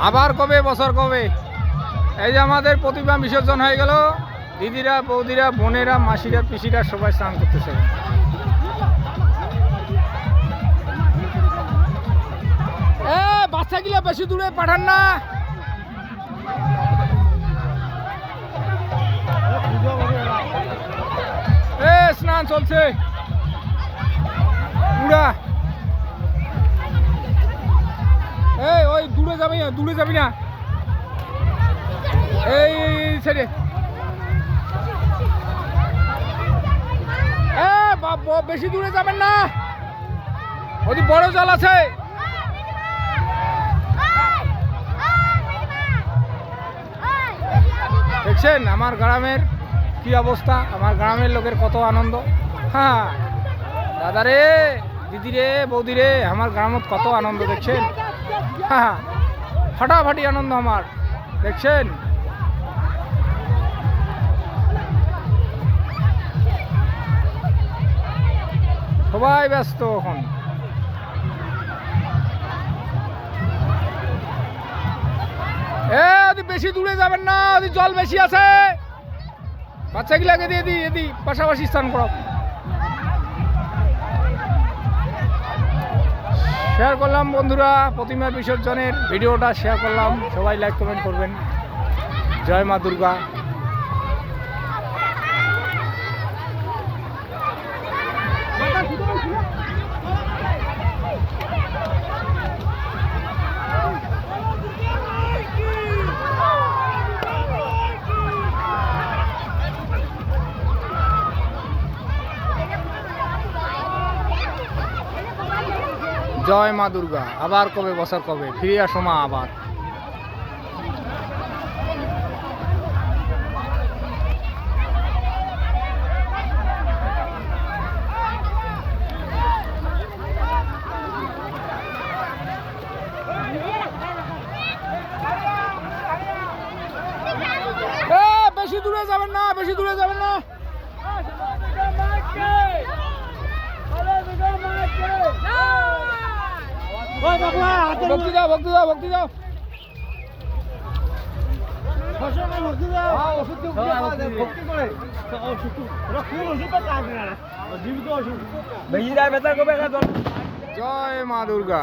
আবার কবে বছর কবে? এই যে আমাদের প্রতিমা বিসর্জন হয়ে গেল, দিদিরা বৌদিরা বোনেরা মাসিরা পিসিরা সবাই স্নান করতেছে। বাচ্চাগুলো বেশি দূরে পাঠান না। স্নান চলছে পুরা। ওই দূরে যাবি না, দূরে যাবি না, এই ছেড়ে। বেশি দূরে যাবেন না, ওই বড় জল আছে। দেখছেন আমার গ্রামের কি অবস্থা, আমার গ্রামের লোকের কত আনন্দ। হ্যাঁ দাদা রে, দিদি রে, বৌদি রে, আমার গ্রামত কত আনন্দ দেখছেন। হ্যাঁ ফাটাফাটি আনন্দ আমার, দেখছেন। সবাই ব্যস্ত এখন। বেশি দূরে যাবেন না, ওদের জল বেশি আছে। বাচ্চাগুলাকে দিয়ে দিই, এদি পাশাপাশি স্নান করো। শেয়ার করলাম বন্ধুরা, প্রতিমা বিসর্জনের ভিডিওটা শেয়ার করলাম। সবাই লাইক কমেন্ট করবেন। জয় মা দুর্গা। জয় মা দুর্গা। আবার কবে বছর কবে? ফিরে আসো মা আবার। বেশি দূরে যাবেন না, বেশি দূরে যাবেন না। ভক্তি দাও, ভক্তি দাও, ভক্তি দাও। জয় মা দুর্গা।